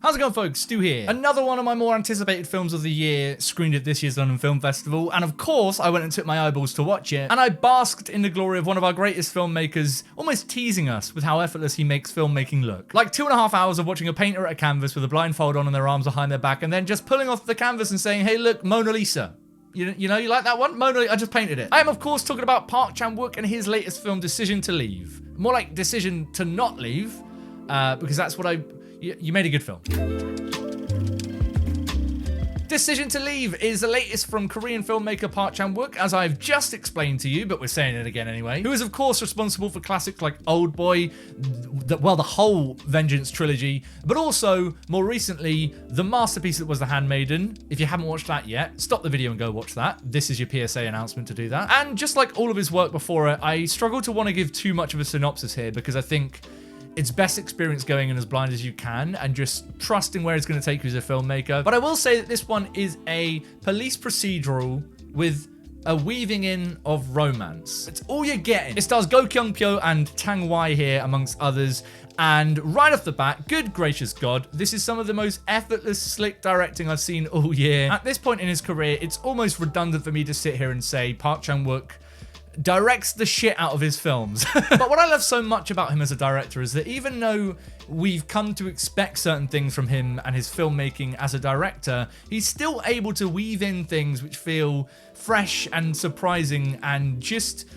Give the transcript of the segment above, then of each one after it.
How's it going, folks? Stu here. Another one of my more anticipated films of the year screened at this year's London Film Festival, and of course I went and took my eyeballs to watch it, and I basked in the glory of one of our greatest filmmakers almost teasing us with how effortless he makes filmmaking look. Like 2.5 hours of watching a painter at a canvas with a blindfold on and their arms behind their back, and then just pulling off the canvas and saying, hey look, Mona Lisa. You know, you like that one? Mona Lisa, I just painted it. I am of course talking about Park Chan-Wook and his latest film, Decision to Leave. More like Decision to Not Leave, because that's what you made a good film. Decision to Leave is the latest from Korean filmmaker Park Chan-Wook, as I've just explained to you, but we're saying it again anyway, who is of course responsible for classics like Oldboy, the whole Vengeance trilogy, but also, more recently, the masterpiece that was The Handmaiden. If you haven't watched that yet, stop the video and go watch that. This is your PSA announcement to do that. And just like all of his work before it, I struggle to want to give too much of a synopsis here, because I think it's best experience going in as blind as you can and just trusting where it's going to take you as a filmmaker. But I will say that this one is a police procedural with a weaving in of romance. It's all you're getting. It stars Go Kyung-pyo and Tang Wai here, amongst others. And right off the bat, good gracious God, this is some of the most effortless, slick directing I've seen all year. At this point in his career, it's almost redundant for me to sit here and say Park Chan-Wook directs the shit out of his films. But what I love so much about him as a director is that even though we've come to expect certain things from him and his filmmaking as a director, he's still able to weave in things which feel fresh and surprising and just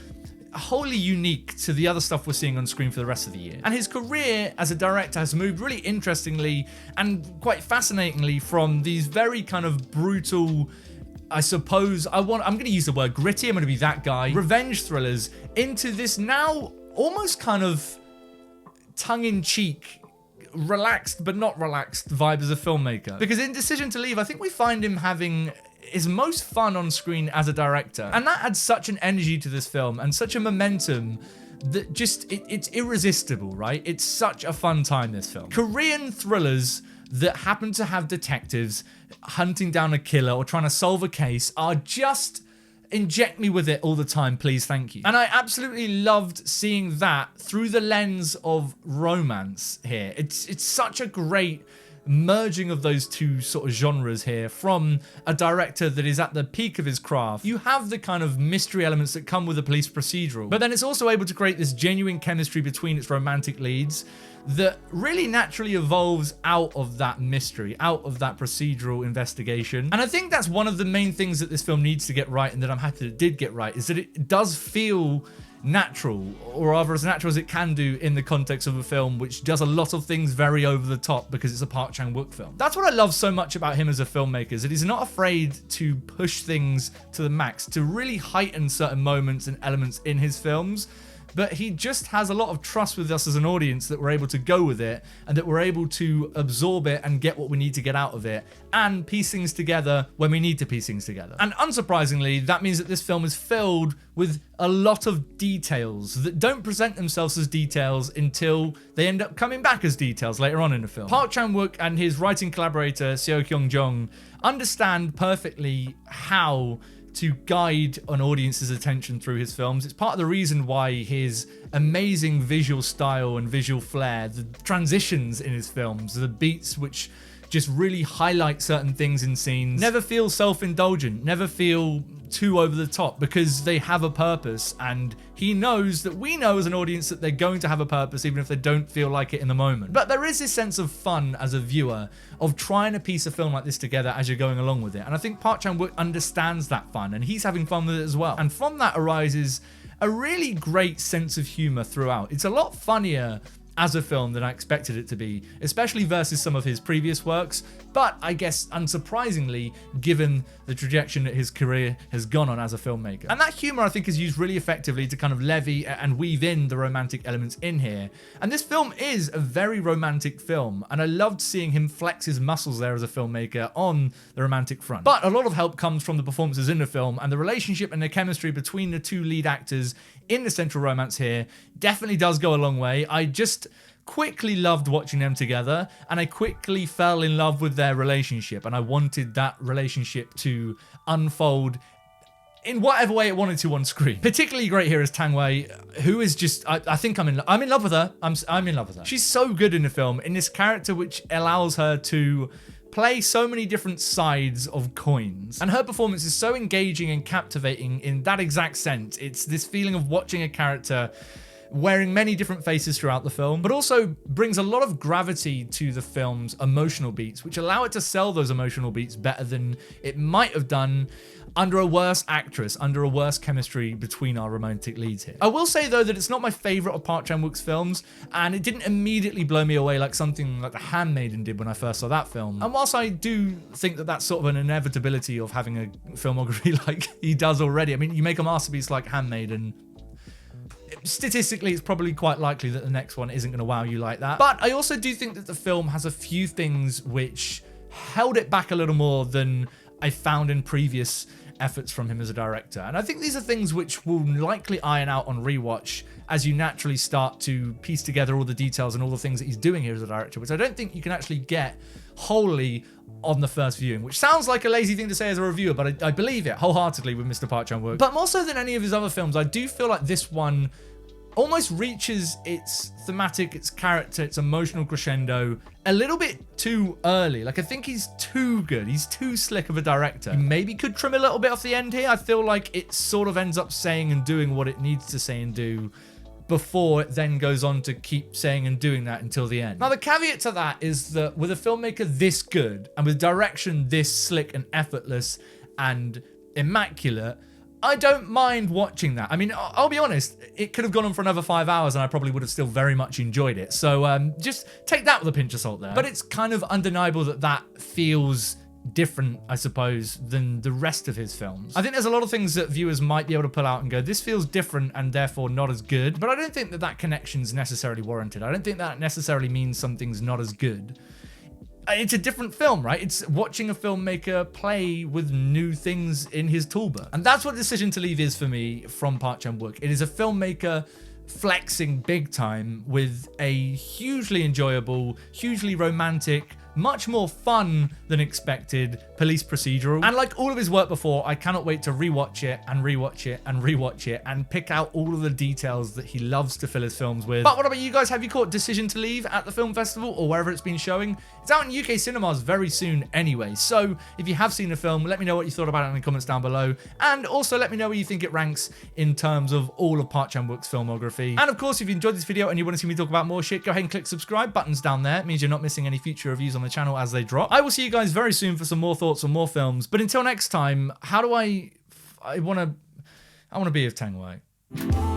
wholly unique to the other stuff we're seeing on screen for the rest of the year. And his career as a director has moved really interestingly and quite fascinatingly from these very kind of brutal, I suppose, I'm going to use the word gritty, I'm going to be that guy, revenge thrillers, into this now almost kind of tongue-in-cheek, relaxed but not relaxed vibe as a filmmaker. Because in Decision to Leave, I think we find him having his most fun on screen as a director. And that adds such an energy to this film and such a momentum that just, it's irresistible, right? It's such a fun time, this film. Korean thrillers that happen to have detectives hunting down a killer or trying to solve a case are just inject me with it all the time, please, thank you. And I absolutely loved seeing that through the lens of romance here. It's such a great merging of those two sort of genres here from a director that is at the peak of his craft. You have the kind of mystery elements that come with a police procedural, but then it's also able to create this genuine chemistry between its romantic leads that really naturally evolves out of that mystery, out of that procedural investigation. And I think that's one of the main things that this film needs to get right, and that I'm happy that it did get right, is that it does feel natural, or rather as natural as it can do in the context of a film which does a lot of things very over the top because it's a Park Chan-Wook film. That's what I love so much about him as a filmmaker, is that he's not afraid to push things to the max, to really heighten certain moments and elements in his films. But he just has a lot of trust with us as an audience that we're able to go with it and that we're able to absorb it and get what we need to get out of it and piece things together when we need to piece things together. And unsurprisingly, that means that this film is filled with a lot of details that don't present themselves as details until they end up coming back as details later on in the film. Park Chan-Wook and his writing collaborator, Seo Kyung-jong, understand perfectly how to guide an audience's attention through his films. It's part of the reason why his amazing visual style and visual flair, the transitions in his films, the beats which just really highlight certain things in scenes, never feel self-indulgent, never feel too over the top, because they have a purpose, and he knows that we know as an audience that they're going to have a purpose even if they don't feel like it in the moment. But there is this sense of fun as a viewer of trying to piece a film like this together as you're going along with it, and I think Park Chan-Wook understands that fun and he's having fun with it as well. And from that arises a really great sense of humor throughout. It's a lot funnier as a film than I expected it to be, especially versus some of his previous works, but I guess unsurprisingly, given the trajectory that his career has gone on as a filmmaker. And that humor, I think, is used really effectively to kind of levy and weave in the romantic elements in here. And this film is a very romantic film, and I loved seeing him flex his muscles there as a filmmaker on the romantic front. But a lot of help comes from the performances in the film, and the relationship and the chemistry between the two lead actors in the central romance here definitely does go a long way. I just quickly loved watching them together, and I quickly fell in love with their relationship, and I wanted that relationship to unfold in whatever way it wanted to on screen. Particularly great here is Tang Wei, who is just, I think I'm in love with her. I'm in love with her. She's so good in the film, in this character which allows her to play so many different sides of coins. And her performance is so engaging and captivating in that exact sense. It's this feeling of watching a character wearing many different faces throughout the film, but also brings a lot of gravity to the film's emotional beats, which allow it to sell those emotional beats better than it might have done under a worse actress, under a worse chemistry between our romantic leads here. I will say though that it's not my favorite of Park Chan-wook's films, and it didn't immediately blow me away like something like The Handmaiden did when I first saw that film. And whilst I do think that that's sort of an inevitability of having a filmography like he does already, I mean, you make a masterpiece like Handmaiden, statistically, it's probably quite likely that the next one isn't going to wow you like that. But I also do think that the film has a few things which held it back a little more than I found in previous efforts from him as a director. And I think these are things which will likely iron out on rewatch as you naturally start to piece together all the details and all the things that he's doing here as a director, which I don't think you can actually get wholly on the first viewing, which sounds like a lazy thing to say as a reviewer, but I believe it wholeheartedly with Mr. Park Chan-wook. But more so than any of his other films, I do feel like this one almost reaches its thematic, its character, its emotional crescendo a little bit too early. Like, I think he's too good. He's too slick of a director. He maybe could trim a little bit off the end here. I feel like it sort of ends up saying and doing what it needs to say and do before it then goes on to keep saying and doing that until the end. Now, the caveat to that is that with a filmmaker this good and with direction this slick and effortless and immaculate, I don't mind watching that. I mean, I'll be honest, it could have gone on for another 5 hours and I probably would have still very much enjoyed it. So just take that with a pinch of salt there. But it's kind of undeniable that that feels different, I suppose, than the rest of his films. I think there's a lot of things that viewers might be able to pull out and go, this feels different and therefore not as good. But I don't think that that connection's necessarily warranted. I don't think that necessarily means something's not as good. It's a different film, right? It's watching a filmmaker play with new things in his toolbox. And that's what Decision to Leave is for me from Park Chan-wook. It is a filmmaker flexing big time with a hugely enjoyable, hugely romantic, much more fun than expected police procedural. And like all of his work before, I cannot wait to rewatch it and rewatch it and rewatch it and pick out all of the details that he loves to fill his films with. But what about you guys? Have you caught Decision to Leave at the film festival or wherever it's been showing? It's out in UK cinemas very soon anyway. So if you have seen the film, let me know what you thought about it in the comments down below. And also let me know where you think it ranks in terms of all of Park Chan-wook's filmography. And of course, if you enjoyed this video and you want to see me talk about more shit, go ahead and click subscribe. Buttons down there. It means you're not missing any future reviews on the channel as they drop. I will see you guys very soon for some more thoughts on more films. But until next time, how do I want to be with Tang Wei.